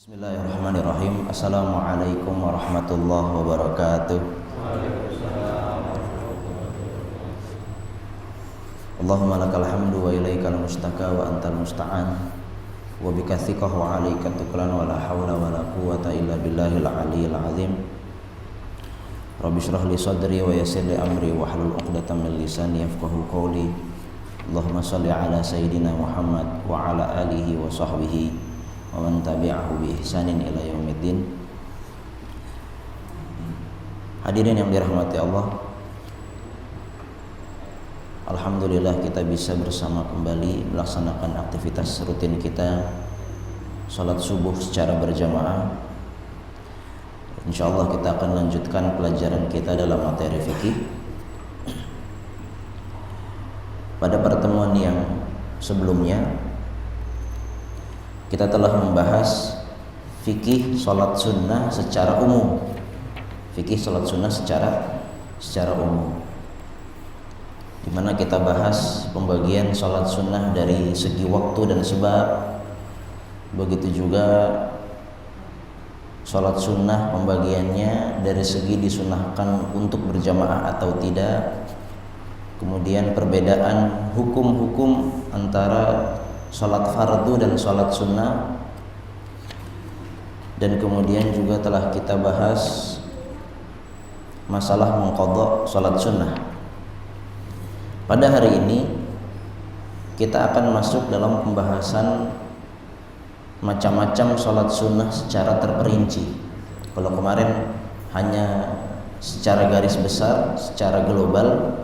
Bismillahirrahmanirrahim. Assalamualaikum warahmatullahi wabarakatuh. Allahumma lakal hamdu wa ilaikal mustaka wa antal musta'an wa bika thiqah wa alaika tuklan wa la hawla wa la quwata illa billahil aliyyil azim. Rabbi shrah li sadri wa yassir li amri wa hlul 'uqdatam min lisani yafqahu qawli. Allahumma shalli ala sayyidina Muhammad wa ala alihi wa sahbihi wa man tabi'ahu bi ihsanin ila yaumiddin. Hadirin yang dirahmati Allah, alhamdulillah kita bisa bersama kembali melaksanakan aktivitas rutin kita, salat subuh secara berjamaah. Insyaallah kita akan lanjutkan pelajaran kita dalam materi fikih. Pada pertemuan yang sebelumnya kita telah membahas fikih salat sunnah secara umum. Fikih salat sunnah secara umum, di mana kita bahas pembagian salat sunnah dari segi waktu dan sebab. Begitu juga salat sunnah pembagiannya dari segi disunahkan untuk berjamaah atau tidak. Kemudian perbedaan hukum-hukum antara salat fardu dan salat sunnah, dan kemudian juga telah kita bahas masalah mengqadha salat sunnah. Pada hari ini kita akan masuk dalam pembahasan macam-macam salat sunnah secara terperinci. Kalau kemarin hanya secara garis besar, secara global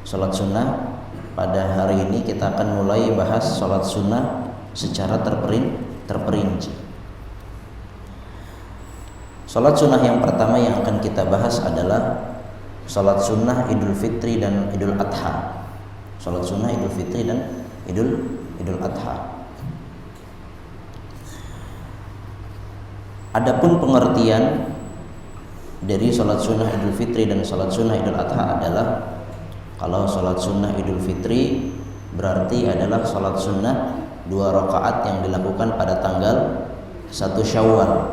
salat sunnah, pada hari ini kita akan mulai bahas salat sunnah secara terperinci. Salat sunnah yang pertama yang akan kita bahas adalah salat sunnah Idul Fitri dan Idul Adha. Salat sunnah Idul Fitri dan Idul Adha. Adapun pengertian dari salat sunnah Idul Fitri dan salat sunnah Idul Adha adalah, kalau salat sunnah Idul Fitri berarti adalah salat sunnah 2 rakaat yang dilakukan pada tanggal 1 Syawal.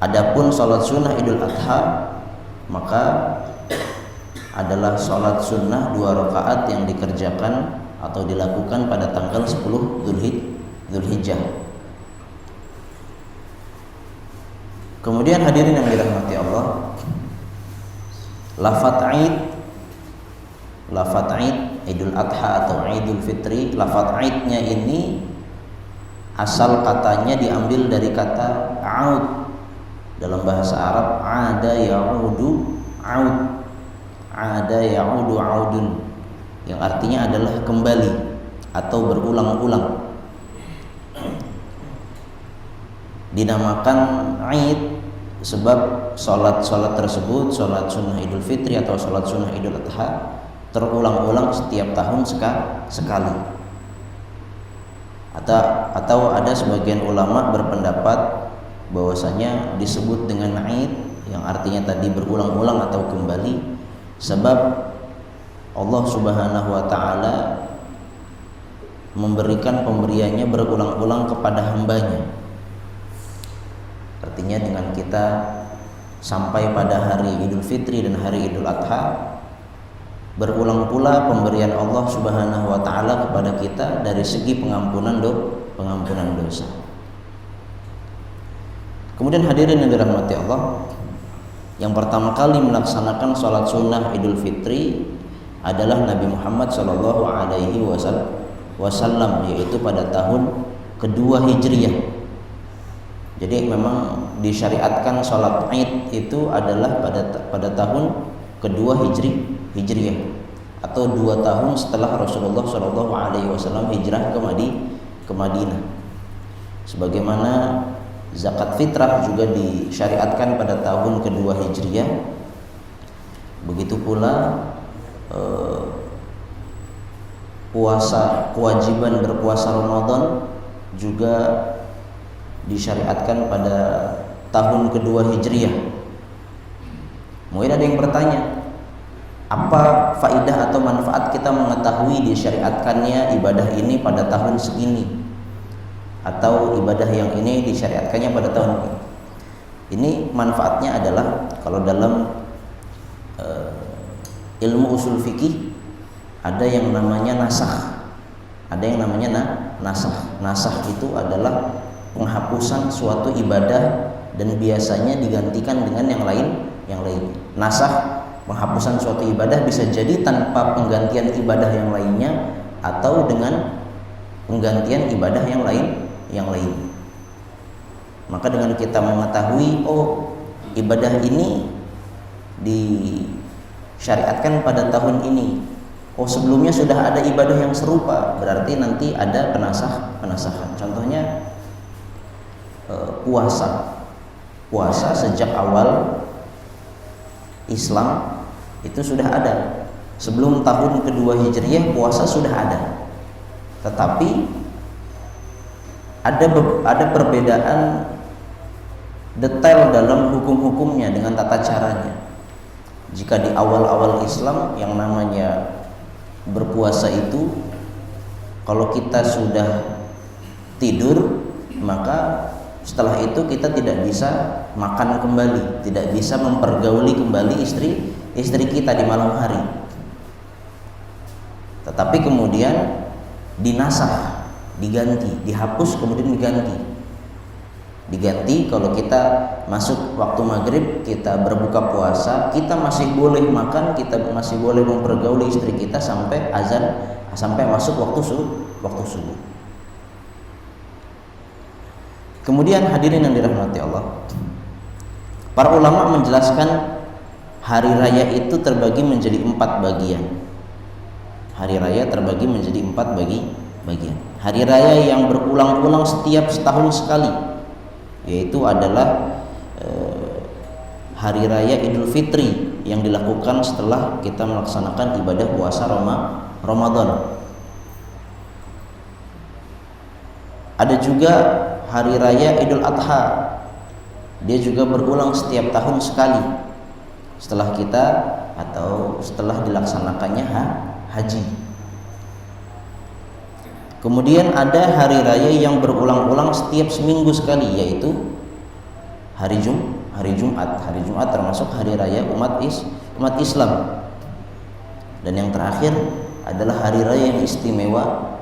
Adapun salat sunnah Idul Adha maka adalah salat sunnah 2 rakaat yang dikerjakan atau dilakukan pada tanggal 10 Dzulhijjah. Kemudian hadirin yang dirahmati Allah, lafadz Aid Idul Adha atau Idul Fitri, lafadz Aidnya ini asal katanya diambil dari kata aud. Dalam bahasa Arab ada ya'udu aud, ada ya'udu audun, yang artinya adalah kembali atau berulang-ulang. Dinamakan Aid sebab salat tersebut, salat sunnah Idul Fitri atau salat sunnah Idul Adha, terulang-ulang setiap tahun sekali. Atau ada sebagian ulama berpendapat bahwasanya disebut dengan Aid yang artinya tadi berulang-ulang atau kembali sebab Allah Subhanahu wa taala memberikan pemberiannya berulang-ulang kepada hambanya. Artinya dengan kita sampai pada hari Idul Fitri dan hari Idul Adha, berulang pula pemberian Allah Subhanahu wa taala kepada kita dari segi pengampunan dosa. Kemudian hadirin yang dirahmati Allah, yang pertama kali melaksanakan salat sunnah Idul Fitri adalah Nabi Muhammad sallallahu alaihi wasallam, yaitu pada tahun kedua Hijriyah. Jadi memang disyariatkan salat Id itu adalah pada tahun kedua Hijriyah atau 2 tahun setelah Rasulullah Shallallahu Alaihi Wasallam hijrah ke Madinah. Sebagaimana zakat fitrah juga disyariatkan pada tahun kedua Hijriyah, begitu pula kewajiban berpuasa Ramadan juga disyariatkan pada tahun kedua Hijriyah. Mungkin ada yang bertanya, apa faidah atau manfaat kita mengetahui disyariatkannya ibadah ini pada tahun segini? atau ibadah yang ini disyariatkannya pada tahun ini. Ini manfaatnya adalah kalau dalam ilmu usul fikih ada yang namanya nasakh. Ada yang namanya nasakh. Nasakh itu adalah penghapusan suatu ibadah dan biasanya digantikan dengan yang lain. Nasakh, penghapusan suatu ibadah bisa jadi tanpa penggantian ibadah yang lainnya atau dengan penggantian ibadah yang lain. Maka dengan kita mengetahui ibadah ini disyariatkan pada tahun ini, sebelumnya sudah ada ibadah yang serupa, berarti nanti ada penasahan. Contohnya puasa sejak awal Islam itu sudah ada. Sebelum tahun kedua Hijriyah puasa sudah ada, tetapi ada perbedaan detail dalam hukum-hukumnya dengan tata caranya. Jika di awal-awal Islam yang namanya berpuasa itu, kalau kita sudah tidur, maka setelah itu kita tidak bisa makan kembali, tidak bisa mempergauli kembali istri kita di malam hari. Tetapi kemudian dinasah, diganti, dihapus kemudian diganti kalau kita masuk waktu maghrib, kita berbuka puasa, kita masih boleh makan, kita masih boleh mempergauli istri kita sampai azan, sampai masuk waktu subuh. Kemudian hadirin yang dirahmati Allah, para ulama menjelaskan hari raya itu terbagi menjadi 4 bagian. Hari raya terbagi menjadi 4 bagian. Hari raya yang berulang-ulang setiap setahun sekali, yaitu adalah hari raya Idul Fitri yang dilakukan setelah kita melaksanakan ibadah puasa Ramadan. Ada juga hari raya Idul Adha, dia juga berulang setiap tahun sekali setelah kita atau setelah dilaksanakannya haji. Kemudian ada hari raya yang berulang-ulang setiap seminggu sekali, yaitu hari Jumat. Hari Jumat termasuk hari raya umat Islam. Dan yang terakhir adalah hari raya yang istimewa,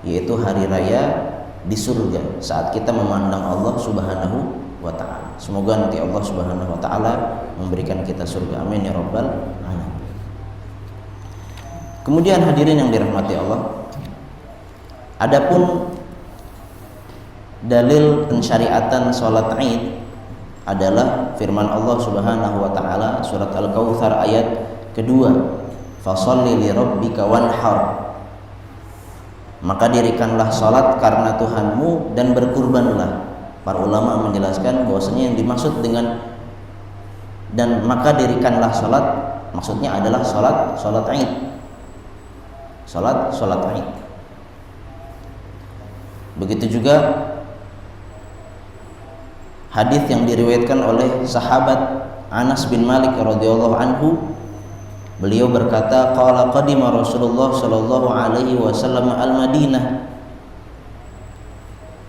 yaitu hari raya di surga saat kita memandang Allah Subhanahu wa ta'ala. Semoga nanti Allah Subhanahu wa ta'ala memberikan kita surga, amin ya rabbal alamin. Kemudian hadirin yang dirahmati Allah, adapun dalil pensyariatan salat Id adalah firman Allah Subhanahu wa taala surat Al-Kautsar ayat kedua, fasholli li rabbika wanhar, maka dirikanlah salat karena Tuhanmu dan berkurbanlah. Para ulama menjelaskan bahwasanya yang dimaksud dengan dan maka dirikanlah salat maksudnya adalah salat Id. Salat Id. Begitu juga hadis yang diriwayatkan oleh sahabat Anas bin Malik radhiyallahu anhu, beliau berkata, qala qadima Rasulullah sallallahu alaihi wasallam al-Madinah.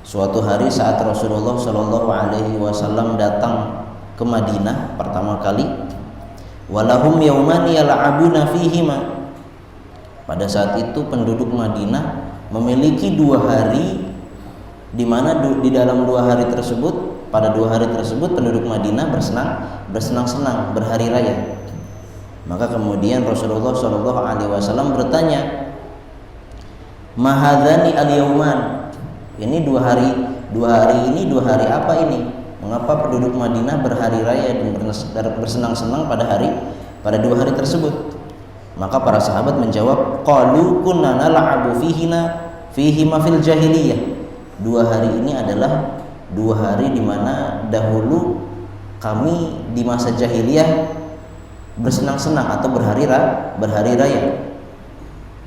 Suatu hari saat Rasulullah sallallahu alaihi wasallam datang ke Madinah pertama kali, walahum yaumani yal'abuna fihima. Pada saat itu penduduk Madinah memiliki 2 hari di mana di dalam 2 hari tersebut, pada 2 hari tersebut penduduk Madinah bersenang-senang, berhari raya. Maka kemudian Rasulullah Shallallahu Alaihi Wasallam bertanya, mahadzani al-yauman, ini 2 hari ini 2 hari apa ini? Mengapa penduduk Madinah berhari raya dan bersenang-senang pada 2 hari tersebut? Maka para sahabat menjawab, qalu kunna nal'abu fihima fil jahiliyah. 2 hari ini adalah 2 hari di mana dahulu kami di masa jahiliyah bersenang-senang atau berhari raya.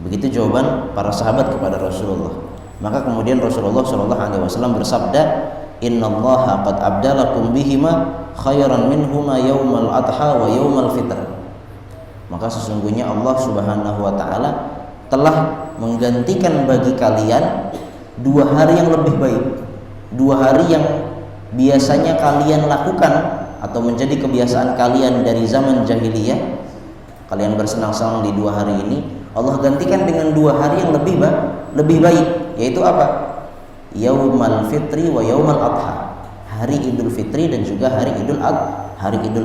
Begitu jawaban para sahabat kepada Rasulullah. Maka kemudian Rasulullah Shallallahu Alaihi Wasallam bersabda, innallaha qad abdalakum bihima khairan minhuma yaumal adha wa yaumal fitr. Maka sesungguhnya Allah Subhanahu wa taala telah menggantikan bagi kalian 2 hari yang lebih baik. dua hari yang biasanya kalian lakukan atau menjadi kebiasaan kalian dari zaman jahiliyah, kalian bersenang-senang di dua hari ini, Allah gantikan dengan dua hari yang lebih baik, yaitu apa? Yaumal fitri wa yaumal adha, hari Idul Fitri dan juga hari Idul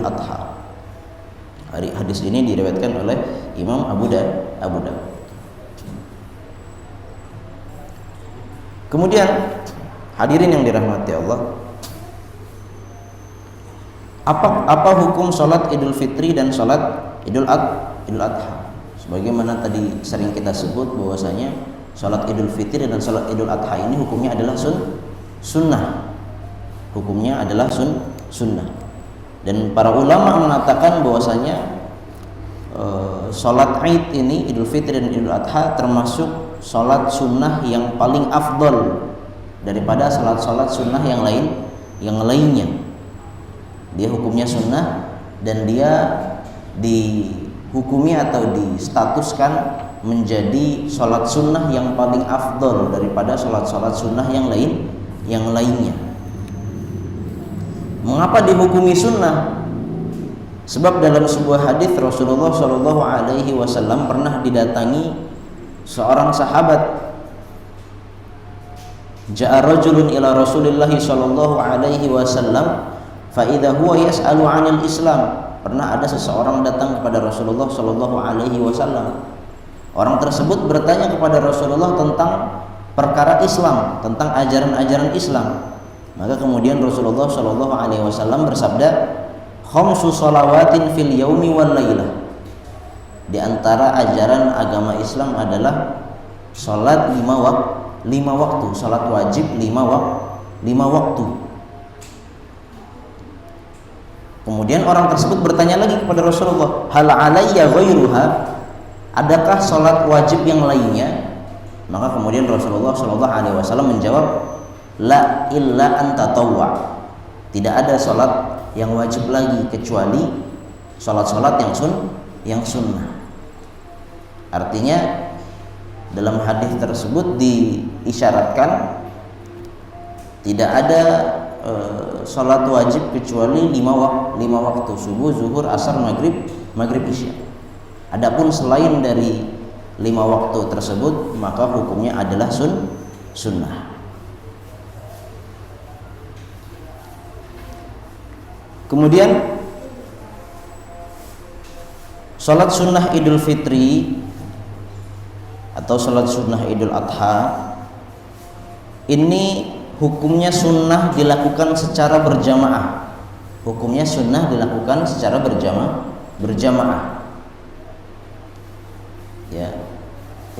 Adha. Hadis ini diriwayatkan oleh Imam Abu Dawud. Kemudian hadirin yang dirahmati Allah, apa hukum salat Idul Fitri dan salat Idul Adha? Sebagaimana tadi sering kita sebut bahwasanya salat Idul Fitri dan salat Idul Adha ini hukumnya adalah sunnah. Hukumnya adalah sunnah. Dan para ulama mengatakan bahwasanya salat Id ini, Idul Fitri dan Idul Adha, termasuk salat sunnah yang paling afdol daripada salat-salat sunnah yang lainnya. Dia hukumnya sunnah dan dia dihukumi atau distatuskan menjadi salat sunnah yang paling afdol daripada salat-salat sunnah yang lainnya. Mengapa dihukumi sunnah? Sebab dalam sebuah hadis Rasulullah Shallallahu Alaihi Wasallam pernah didatangi seorang sahabat. Ja'a rajulun ila Rasulillah sallallahu alaihi wasallam fa idza huwa yas'alu 'anil Islam. Pernah ada seseorang datang kepada Rasulullah sallallahu alaihi wasallam. Orang tersebut bertanya kepada Rasulullah tentang perkara Islam, tentang ajaran-ajaran Islam. Maka kemudian Rasulullah sallallahu alaihi wasallam bersabda, "Khamsu shalawatin fil yaumi wal lailah." Di antara ajaran agama Islam adalah salat lima waktu, salat wajib lima waktu. Kemudian orang tersebut bertanya lagi kepada Rasulullah, hal alayya ghairuha, adakah salat wajib yang lainnya? Maka kemudian Rasulullah Shallallahu Alaihi Wasallam menjawab, la illa an tatawwa, tidak ada salat yang wajib lagi kecuali salat-salat yang sunnah. Artinya dalam hadis tersebut diisyaratkan tidak ada salat wajib kecuali lima waktu, subuh, zuhur, asar, maghrib, isya. Adapun selain dari 5 waktu tersebut maka hukumnya adalah sunnah. Kemudian salat sunnah Idul Fitri atau salat sunnah Idul Adha ini hukumnya sunnah dilakukan secara berjamaah. Hukumnya sunnah dilakukan secara berjamaah. Ya,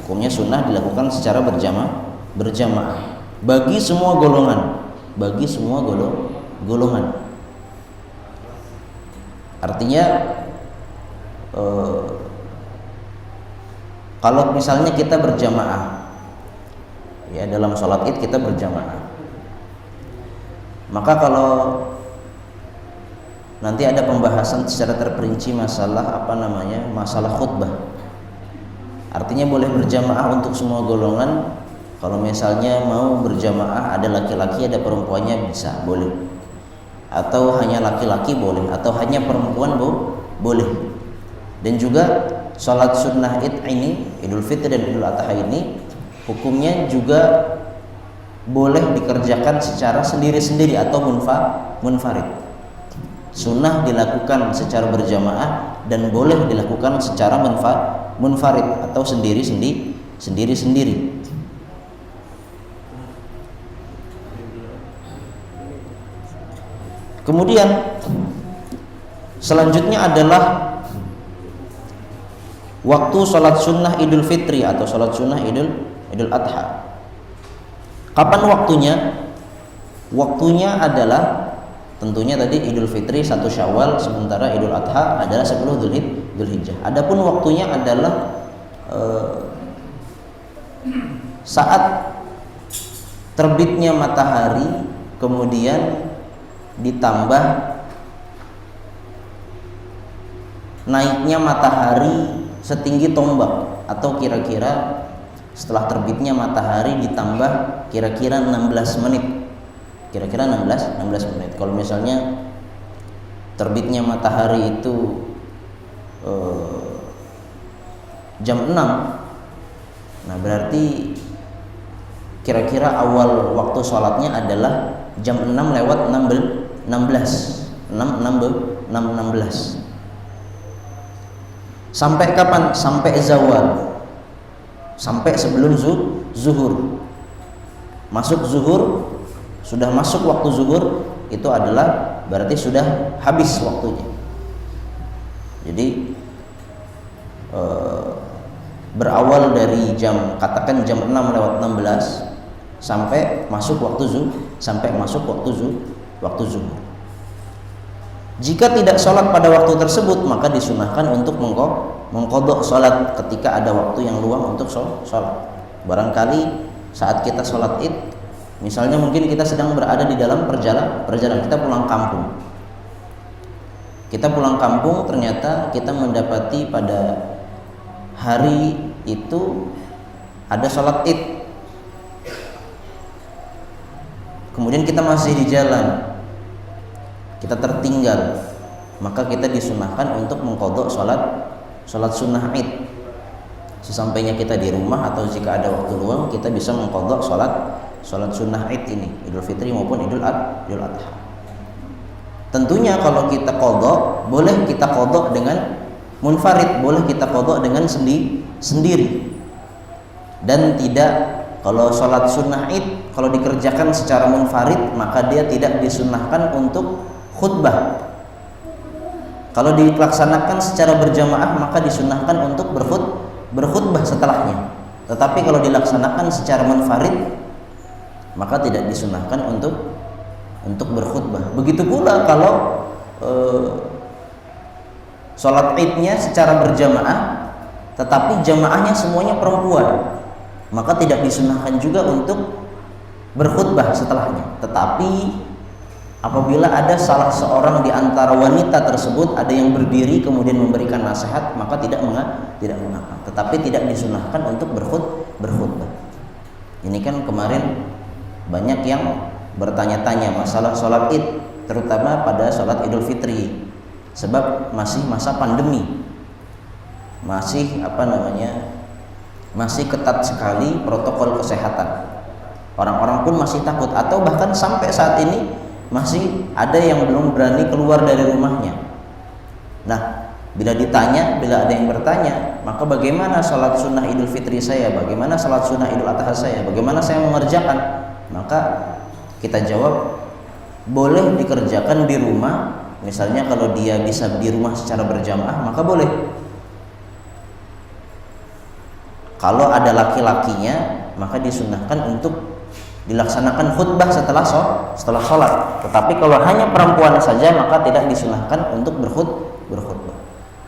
hukumnya sunnah dilakukan secara berjamaah bagi semua golongan, Artinya kalau misalnya kita berjamaah, ya dalam sholat id kita berjamaah, maka kalau nanti ada pembahasan secara terperinci masalah masalah khutbah. Artinya boleh berjamaah untuk semua golongan. Kalau misalnya mau berjamaah ada laki-laki ada perempuannya bisa, boleh. Atau hanya laki-laki boleh, atau hanya perempuan boleh. Dan juga sholat sunnah id ini, Idul Fitri dan Idul Adha ini hukumnya juga boleh dikerjakan secara sendiri-sendiri atau munfarid. Sunnah dilakukan secara berjamaah dan boleh dilakukan secara munfarid atau sendiri-sendiri. Kemudian selanjutnya adalah waktu sholat sunnah Idul Fitri atau sholat sunnah Idul Adha. Kapan waktunya? Waktunya adalah tentunya tadi Idul Fitri 1 Syawal, sementara Idul Adha adalah 10 Dzulhijjah. Adapun waktunya adalah saat terbitnya matahari kemudian ditambah naiknya matahari setinggi tombak, atau kira-kira setelah terbitnya matahari ditambah kira-kira 16 menit kira-kira 16 menit. Kalau misalnya terbitnya matahari itu jam 6, nah berarti kira-kira awal waktu sholatnya adalah jam 6 lewat 16. Sampai kapan? Sampai zawal, sampai sebelum zuhur. Masuk zuhur, sudah masuk waktu zuhur, itu adalah berarti sudah habis waktunya. Jadi berawal dari katakan jam 6 lewat 16 sampai masuk waktu zuhur. Jika tidak sholat pada waktu tersebut, maka disunahkan untuk mengqadha sholat ketika ada waktu yang luang untuk sholat. Barangkali saat kita sholat id, misalnya mungkin kita sedang berada di dalam perjalanan, kita pulang kampung, ternyata kita mendapati pada hari itu ada sholat id, kemudian kita masih di jalan, kita tertinggal, maka kita disunahkan untuk mengqadha sholat sunnah id. Sesampainya kita di rumah atau jika ada waktu luang, kita bisa mengqadha sholat sunnah id ini, Idul Fitri maupun Idul Adha. Tentunya kalau kita qadha, boleh kita qadha dengan munfarid, boleh kita qadha dengan sendiri. Dan tidak, kalau sholat sunnah id kalau dikerjakan secara munfarid, maka dia tidak disunnahkan untuk khutbah. Kalau dilaksanakan secara berjamaah, maka disunnahkan untuk berkhutbah setelahnya. Tetapi kalau dilaksanakan secara munfarid, maka tidak disunnahkan untuk berkhutbah. Begitu pula kalau sholat idnya secara berjamaah, tetapi jamaahnya semuanya perempuan, maka tidak disunnahkan juga untuk berkhutbah setelahnya. Tetapi apabila ada salah seorang di antara wanita tersebut ada yang berdiri kemudian memberikan nasihat, maka tidak mengapa. Tetapi tidak disunnahkan untuk berkhutbah. Ini kan kemarin banyak yang bertanya-tanya masalah sholat id, terutama pada sholat Idul Fitri, sebab masih masa pandemi, masih ketat sekali protokol kesehatan. Orang-orang pun masih takut, atau bahkan sampai saat ini masih ada yang belum berani keluar dari rumahnya. Nah, bila ada yang bertanya, maka bagaimana sholat sunnah Idul Fitri saya, bagaimana sholat sunnah Idul Adha saya, bagaimana saya mengerjakan, maka kita jawab, boleh dikerjakan di rumah. Misalnya kalau dia bisa di rumah secara berjamaah, maka boleh. Kalau ada laki-lakinya, maka disunnahkan untuk dilaksanakan khutbah setelah sholat. Tetapi kalau hanya perempuan saja, maka tidak disunnahkan untuk berkhutbah.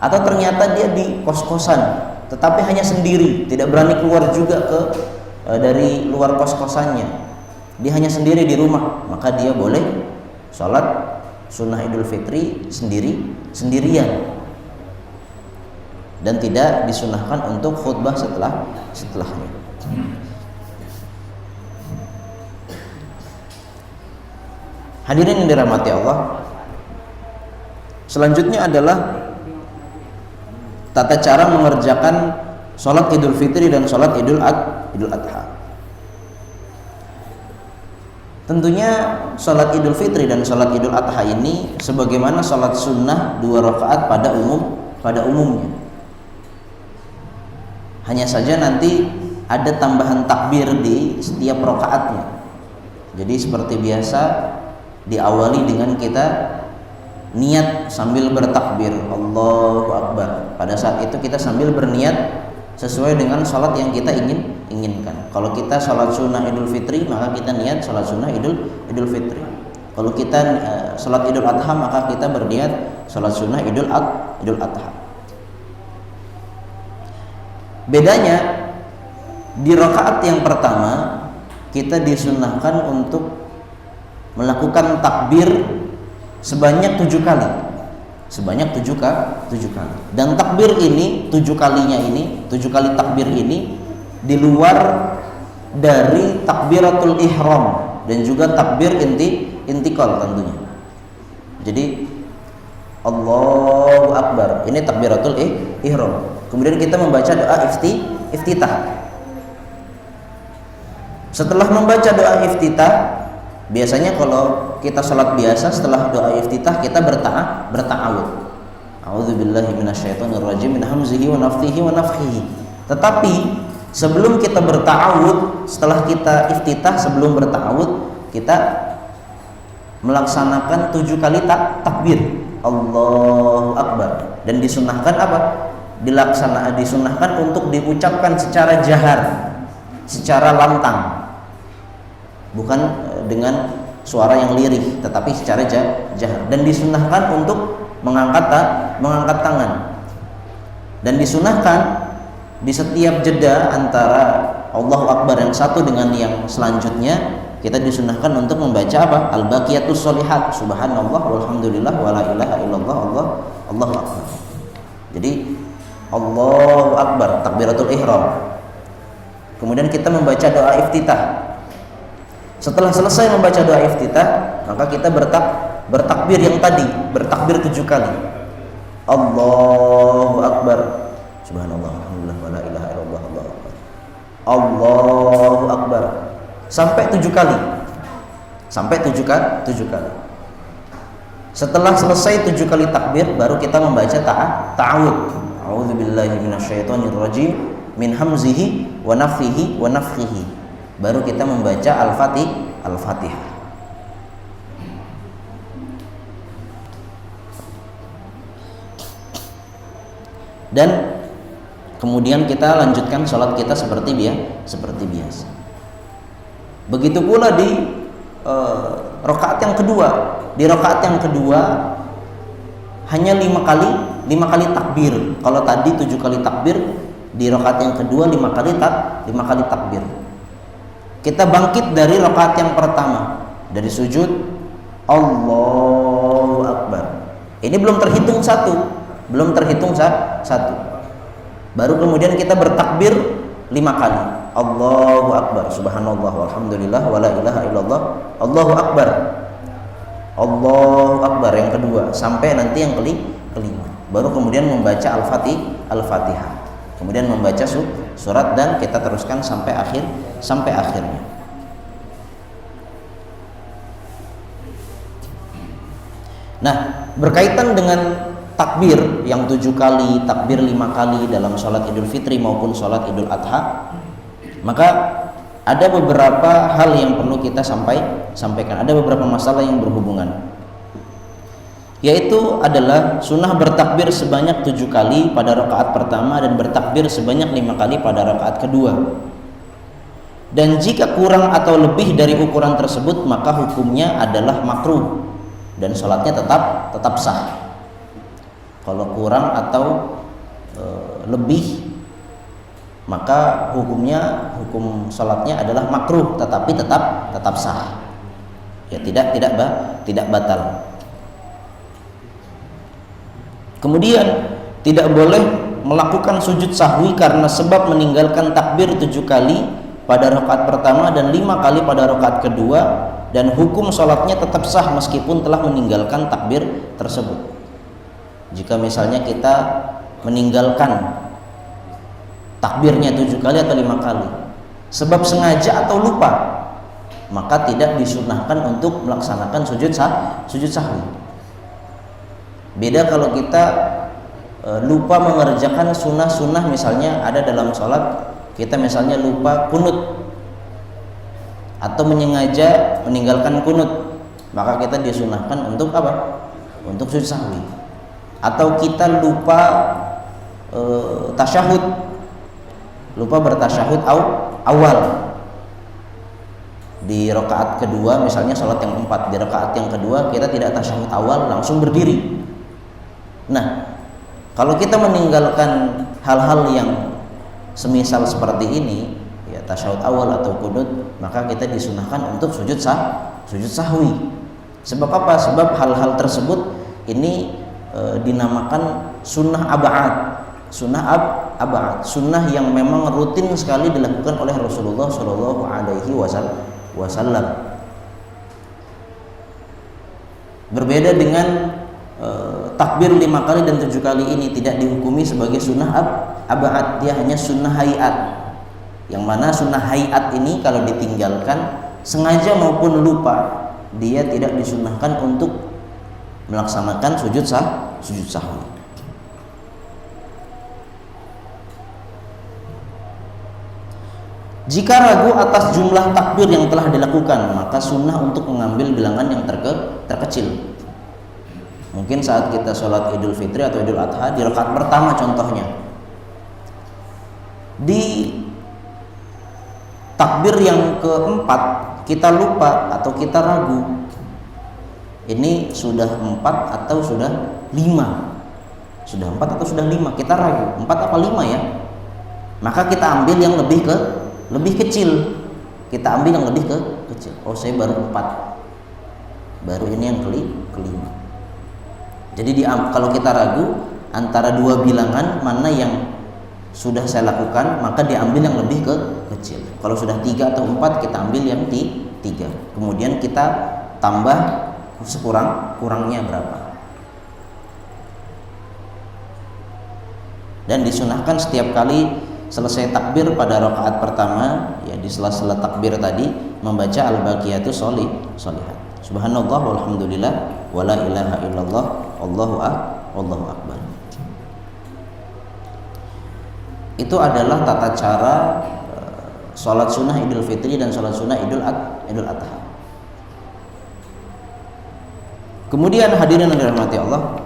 Atau ternyata dia di kos-kosan, tetapi hanya sendiri, tidak berani keluar juga dari luar kos-kosannya, dia hanya sendiri di rumah, maka dia boleh sholat sunnah Idul Fitri sendirian, dan tidak disunnahkan untuk khutbah setelahnya. Hadirin yang dirahmati Allah, selanjutnya adalah tata cara mengerjakan sholat Idul Fitri dan sholat Idul Adha. Tentunya sholat Idul Fitri dan sholat Idul Adha ini sebagaimana sholat sunnah 2 rakaat pada umumnya. Hanya saja nanti ada tambahan takbir di setiap rakaatnya. Jadi seperti biasa, diawali dengan kita niat sambil bertakbir Allahu Akbar. Pada saat itu kita sambil berniat sesuai dengan sholat yang kita inginkan. Kalau kita sholat sunnah Idul Fitri, maka kita niat sholat sunnah Idul Fitri. Kalau kita sholat Idul Adha, maka kita berniat sholat sunnah Idul Adha. Bedanya, di rakaat yang pertama kita disunnahkan untuk melakukan takbir sebanyak 7 kali. Dan takbir ini 7 kali takbir ini di luar dari takbiratul ihram, dan juga takbir intikal tentunya. Jadi Allahu Akbar, ini takbiratul ihram. Kemudian kita membaca doa iftitah. Setelah membaca doa iftitah, biasanya kalau kita sholat biasa setelah doa iftitah kita berta'awud. A'udzubillahi minasyaitonirrajim min hamzihi wa nafthihi wa nafthihi. Tetapi sebelum kita berta'awud, setelah kita iftitah, sebelum berta'awud, kita melaksanakan 7 kali takbir Allahu Akbar. Dan disunahkan apa? Disunahkan untuk diucapkan secara jahar, secara lantang, bukan dengan suara yang lirih, tetapi secara jahar. Dan disunahkan untuk mengangkat tangan. Dan disunahkan di setiap jeda antara Allahu Akbar yang satu dengan yang selanjutnya, kita disunahkan untuk membaca apa? Al-Baqiyatus Sholihat, subhanallah walhamdulillah wala ilaha illallah, Allahu Akbar. Jadi Allahu Akbar, takbiratul ihram. Kemudian kita membaca doa iftitah. Setelah selesai membaca doa iftitah, maka kita bertakbir yang tadi, bertakbir 7 kali. Allahu Akbar, subhanallah walhamdulillah wala ilaha illallah, Allahu Akbar. Allahu Akbar. Sampai 7 kali. Sampai 7 kali. Setelah selesai 7 kali takbir, baru kita membaca ta'awud. A'udzubillahi minasyaitonirrajim min hamzihi wa nafthihi wa nafthihi. Baru kita membaca Al-Fatihah. Dan kemudian kita lanjutkan sholat kita seperti biasa. Begitu pula di rakaat yang kedua. Di rakaat yang kedua hanya 5 kali takbir. Kalau tadi 7 kali takbir, di rakaat yang kedua 5 kali takbir. Kita bangkit dari rakaat yang pertama, dari sujud, Allahu Akbar. Ini belum terhitung satu. Baru kemudian kita bertakbir 5 kali. Allahu Akbar, subhanallah walhamdulillah wala ilaha illallah, Allahu Akbar. Allahu Akbar yang kedua sampai nanti yang kelima. Baru kemudian membaca Al-Fatihah. Kemudian membaca surat dan kita teruskan sampai akhirnya. Nah, berkaitan dengan takbir yang 7 kali, takbir 5 kali dalam sholat Idul Fitri maupun sholat Idul Adha, maka ada beberapa hal yang perlu kita sampaikan. Ada beberapa masalah yang berhubungan, yaitu adalah sunnah bertakbir sebanyak 7 kali pada rakaat pertama dan bertakbir sebanyak 5 kali pada rakaat kedua. Dan jika kurang atau lebih dari ukuran tersebut, maka hukumnya adalah makruh dan sholatnya tetap sah. Kalau kurang atau lebih, maka hukum sholatnya adalah makruh, tetapi tetap sah. Ya, tidak batal. Kemudian tidak boleh melakukan sujud sahwi karena sebab meninggalkan takbir 7 kali pada rakaat pertama dan 5 kali pada rakaat kedua, dan hukum sholatnya tetap sah meskipun telah meninggalkan takbir tersebut. Jika misalnya kita meninggalkan takbirnya 7 kali atau 5 kali sebab sengaja atau lupa, maka tidak disunahkan untuk melaksanakan sujud sahwi. Beda kalau kita lupa mengerjakan sunnah-sunnah, misalnya ada dalam sholat, kita misalnya lupa kunut atau menyengaja meninggalkan kunut, maka kita disunahkan untuk apa? Untuk sujud sahwi. Atau kita lupa tasyahud, lupa bertasyahud awal di rakaat kedua, misalnya sholat yang 4, di rakaat yang kedua kita tidak tasyahud awal, langsung berdiri. Nah, kalau kita meninggalkan hal-hal yang semisal seperti ini, ya tasyahud awal atau qunut, maka kita disunahkan untuk sujud sahwi. Sebab apa? Sebab hal-hal tersebut ini dinamakan sunnah ab'ad. Sunnah yang memang rutin sekali dilakukan oleh Rasulullah Shallallahu Alaihi Wasallam. Berbeda dengan takbir 5 kali dan 7 kali ini tidak dihukumi sebagai sunnah ab'ad, dia hanya sunnah hayat. Yang mana sunnah hayat ini kalau ditinggalkan sengaja maupun lupa, dia tidak disunnahkan untuk melaksanakan sujud sahwi. Jika ragu atas jumlah takbir yang telah dilakukan, maka sunnah untuk mengambil bilangan yang terkecil. Mungkin saat kita sholat Idul Fitri atau Idul Adha di rakaat pertama contohnya, di takbir yang keempat kita lupa atau kita ragu, ini sudah 4 atau sudah 5, sudah 4 atau sudah 5, kita ragu 4 apa 5 ya, maka kita ambil yang lebih kecil, kita ambil yang lebih kecil. Oh, saya baru 4, baru ini yang kelima. Jadi kalau kita ragu antara 2 bilangan mana yang sudah saya lakukan, maka diambil yang lebih kecil. Kalau sudah 3 atau 4, kita ambil yang 3. Kemudian kita tambah sekurang-kurangnya berapa. Dan disunahkan setiap kali selesai takbir pada rakaat pertama, ya di sela-sela takbir tadi membaca al-baqiyatu sholihat. Subhanallah walhamdulillah wala ilaha illallah wallahu akbar. Itu adalah tata cara sholat sunnah Idul Fitri dan sholat sunnah Idul Adha. Kemudian hadirin yang dirahmati Allah,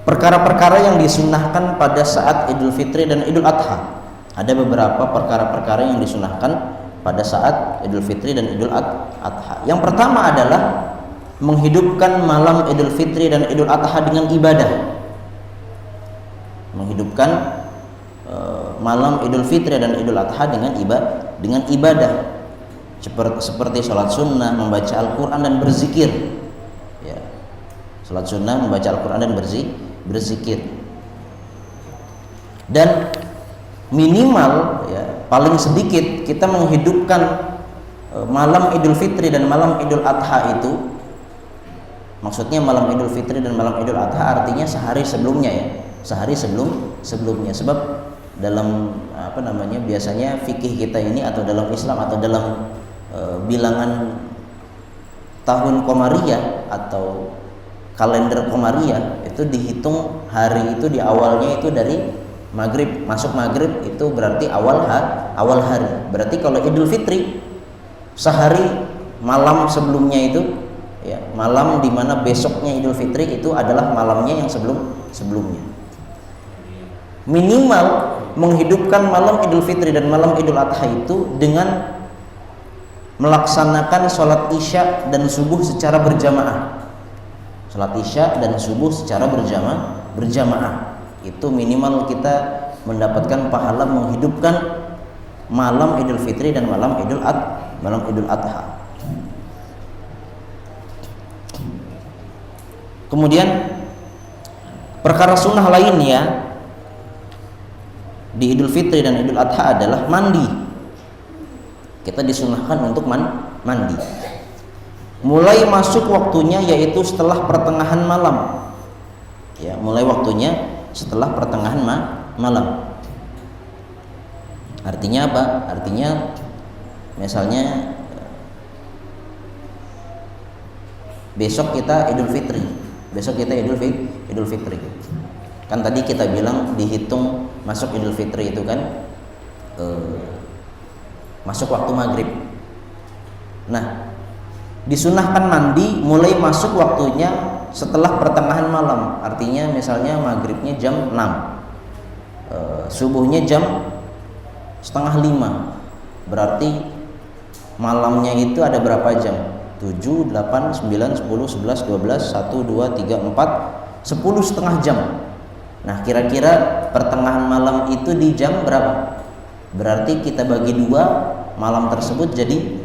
perkara-perkara yang disunnahkan pada saat Idul Fitri dan Idul Adha. Ada beberapa perkara-perkara yang disunnahkan pada saat Idul Fitri dan Idul Adha. Yang pertama adalah menghidupkan malam Idul Fitri dan Idul Adha dengan ibadah. Menghidupkan malam Idul Fitri dan Idul Adha dengan ibadah. Seperti sholat sunnah, membaca Al-Quran dan berzikir. Ya. Sholat sunnah, membaca Al-Quran dan berzikir. Dan minimal, ya, paling sedikit kita menghidupkan malam Idul Fitri dan malam Idul Adha itu. Maksudnya malam Idul Fitri dan malam Idul Adha artinya sehari sebelumnya, ya, sehari sebelumnya. Sebab dalam biasanya fikih kita ini atau dalam Islam atau dalam bilangan tahun Qamariyah atau kalender Qamariyah itu dihitung hari itu di awalnya itu dari maghrib, masuk maghrib itu berarti awal hari. Berarti kalau Idul Fitri sehari malam sebelumnya itu, ya, malam dimana besoknya Idul Fitri itu adalah malamnya yang sebelumnya. Minimal menghidupkan malam Idul Fitri dan malam Idul Adha itu dengan melaksanakan sholat isya dan subuh secara berjamaah. Sholat isya dan subuh secara berjamaah itu minimal kita mendapatkan pahala menghidupkan malam Idul Fitri dan malam Idul Adha. Kemudian perkara sunnah lainnya di Idul Fitri dan Idul Adha adalah mandi. Kita disunahkan untuk mandi. Mulai masuk waktunya yaitu setelah pertengahan malam. Ya, mulai waktunya setelah pertengahan malam. Artinya apa? Artinya misalnya besok kita Idul Fitri. Besok kita Idul Fitri. Kan tadi kita bilang dihitung masuk Idul Fitri itu kan masuk waktu maghrib. Nah, disunahkan mandi mulai masuk waktunya setelah pertengahan malam. Artinya misalnya maghribnya jam 6, subuhnya jam 4:30. Berarti malamnya itu ada berapa jam? 7, 8, 9, 10, 11, 12, 1, 2, 3, 4, 10 setengah jam. Nah, kira-kira pertengahan malam itu di jam berapa? Berarti kita bagi 2, malam tersebut jadi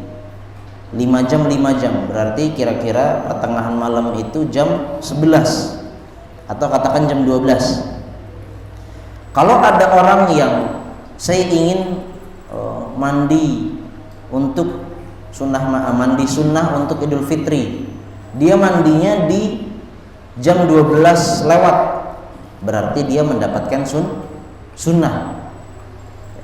5 jam 5 jam. Berarti kira-kira pertengahan malam itu jam 11 atau katakan jam 12. Kalau ada orang yang saya ingin mandi untuk mandi sunnah untuk Idul Fitri, dia mandinya di jam 12 lewat, berarti dia mendapatkan sunnah.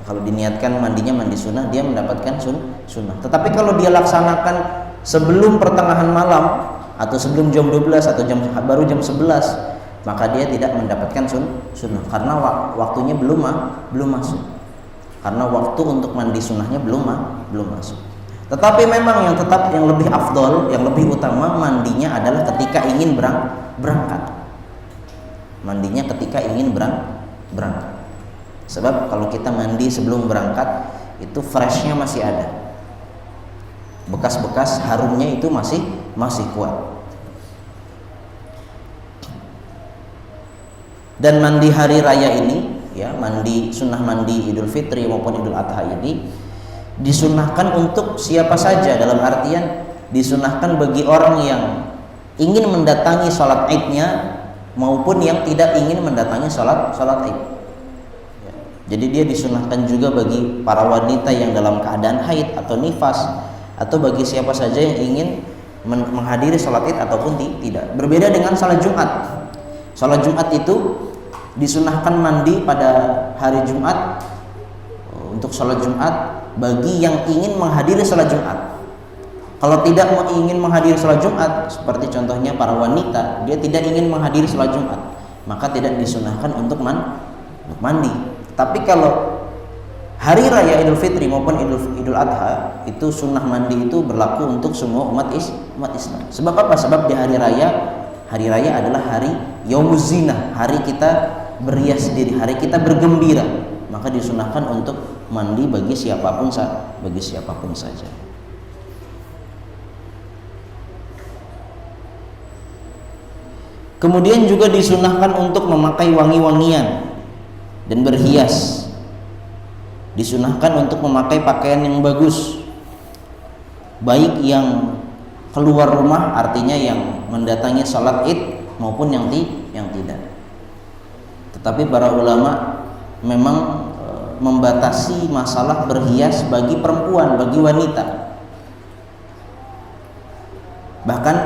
Kalau diniatkan mandinya mandi sunnah, dia mendapatkan sunnah. Tetapi kalau dia laksanakan sebelum pertengahan malam atau sebelum jam 12 atau baru jam 11, maka dia tidak mendapatkan sunnah karena waktunya belum masuk. Karena waktu untuk mandi sunnahnya belum masuk. Tetapi memang yang lebih afdol, yang lebih utama mandinya adalah ketika ingin berangkat. Mandinya ketika ingin berangkat. Sebab kalau kita mandi sebelum berangkat, itu freshnya masih ada. Bekas-bekas harumnya itu masih kuat. Dan mandi hari raya ini, ya, sunnah mandi Idul Fitri maupun Idul Adha ini disunahkan untuk siapa saja, dalam artian disunahkan bagi orang yang ingin mendatangi sholat Idnya maupun yang tidak ingin mendatangi sholat Id. Ya. Jadi dia disunahkan juga bagi para wanita yang dalam keadaan haid atau nifas, atau bagi siapa saja yang ingin menghadiri sholat Id ataupun tidak. Berbeda dengan sholat Jumat. Sholat Jumat itu disunahkan mandi pada hari Jumat untuk sholat Jumat bagi yang ingin menghadiri sholat Jumat. Kalau tidak ingin menghadiri sholat Jumat, seperti contohnya para wanita, dia tidak ingin menghadiri sholat Jumat, maka tidak disunahkan untuk mandi. Tapi kalau hari raya Idul Fitri maupun Idul Adha, itu sunnah mandi itu berlaku untuk semua umat Islam. Sebab apa? Sebab di hari raya adalah hari Yaumuz Zinah, hari kita berhias diri, hari kita bergembira, maka disunahkan untuk mandi bagi siapapun saja. Kemudian juga disunahkan untuk memakai wangi-wangian dan berhias. Disunahkan untuk memakai pakaian yang bagus, baik yang keluar rumah, artinya yang mendatangi sholat Id maupun yang tidak. Tetapi para ulama memang membatasi masalah berhias bagi perempuan, bagi wanita. Bahkan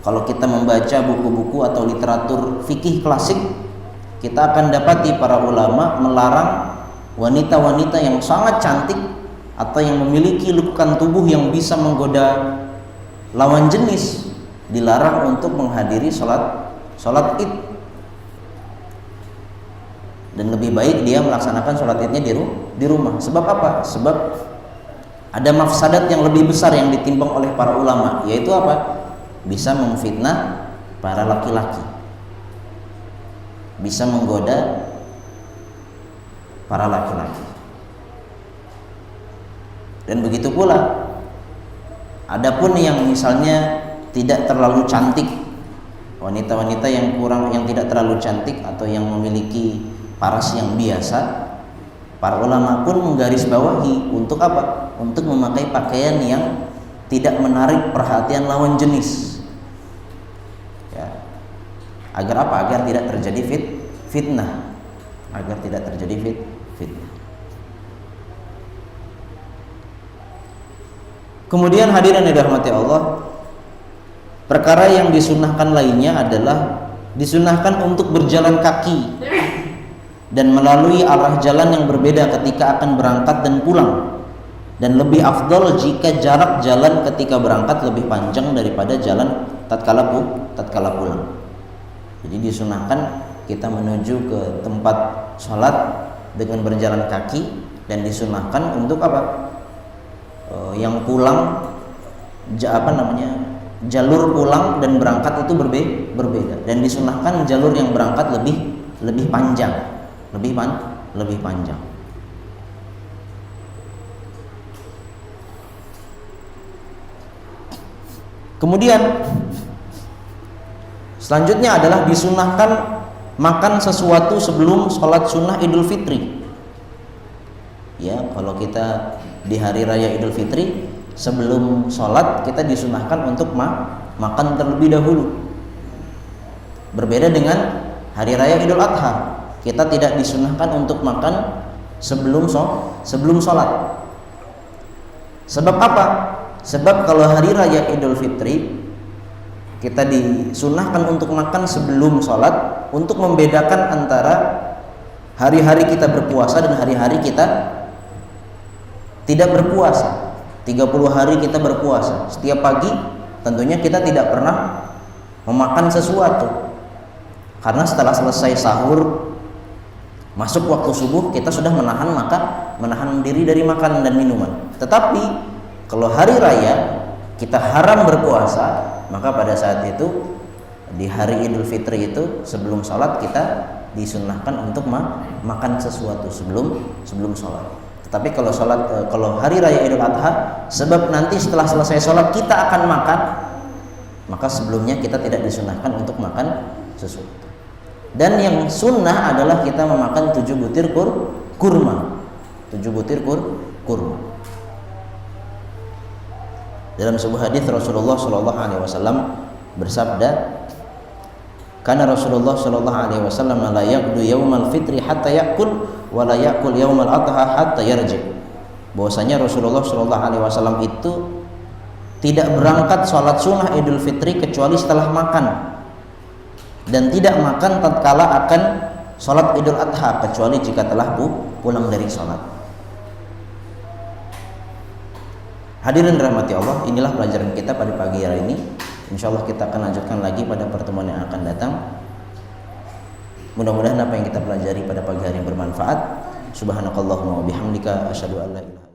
kalau kita membaca buku-buku atau literatur fikih klasik, kita akan dapati para ulama melarang wanita-wanita yang sangat cantik atau yang memiliki lekukan tubuh yang bisa menggoda lawan jenis, dilarang untuk menghadiri sholat Id. Dan lebih baik dia melaksanakan sholat Idnya di rumah. Sebab apa? Sebab ada mafsadat yang lebih besar yang ditimbang oleh para ulama, yaitu apa? Bisa memfitnah para laki-laki, bisa menggoda para laki-laki. Dan begitu pula adapun yang misalnya tidak terlalu cantik, wanita-wanita yang tidak terlalu cantik atau yang memiliki paras yang biasa, para ulama pun menggarisbawahi untuk apa? Untuk memakai pakaian yang tidak menarik perhatian lawan jenis, ya. Agar apa? Agar tidak terjadi fitnah. Agar tidak terjadi fitnah. Kemudian hadirin yang dirahmati Allah, perkara yang disunahkan lainnya adalah disunahkan untuk berjalan kaki dan melalui arah jalan yang berbeda ketika akan berangkat dan pulang, dan lebih afdol jika jarak jalan ketika berangkat lebih panjang daripada jalan tatkala pulang. Jadi disunahkan kita menuju ke tempat sholat dengan berjalan kaki, dan disunahkan untuk apa? Yang pulang jalur pulang dan berangkat itu berbeda, dan disunahkan jalur yang berangkat lebih panjang. Lebih panjang. Kemudian selanjutnya adalah disunahkan makan sesuatu sebelum sholat sunnah Idul Fitri. Ya, kalau kita di hari raya Idul Fitri sebelum sholat kita disunahkan untuk makan terlebih dahulu. Berbeda dengan hari raya Idul Adha, kita tidak disunahkan untuk makan sebelum sholat. Sebab apa? Sebab kalau hari raya Idul Fitri kita disunahkan untuk makan sebelum sholat, untuk membedakan antara hari-hari kita berpuasa dan hari-hari kita tidak berpuasa. 30 hari kita berpuasa, setiap pagi tentunya kita tidak pernah memakan sesuatu, karena setelah selesai sahur masuk waktu subuh kita sudah menahan diri dari makanan dan minuman. Tetapi kalau hari raya kita haram berpuasa, maka pada saat itu di hari Idul Fitri itu sebelum sholat kita disunahkan untuk makan sesuatu sebelum sholat. Tetapi kalau hari raya Idul Adha, sebab nanti setelah selesai sholat kita akan makan, maka sebelumnya kita tidak disunahkan untuk makan sesuatu. Dan yang sunnah adalah kita memakan 7 butir kurma. 7 butir kurma. Dalam sebuah hadis Rasulullah Shallallahu Alaihi Wasallam bersabda, karena Rasulullah Shallallahu Alaihi Wasallam la yaqdu yaumal fitri hatta yakul wa la yakul yaumal adha hatta yarji. Bahwasanya Rasulullah Shallallahu Alaihi Wasallam itu tidak berangkat sholat sunnah Idul Fitri kecuali setelah makan, dan tidak makan tatkala akan sholat Idul Adha kecuali jika telah pulang dari sholat. Hadirin rahmati Allah, inilah pelajaran kita pada pagi hari ini. Insya Allah kita akan lanjutkan lagi pada pertemuan yang akan datang. Mudah-mudahan apa yang kita pelajari pada pagi hari ini bermanfaat. Subhanakallahumma wa bihamdika asyhadu an la ilaha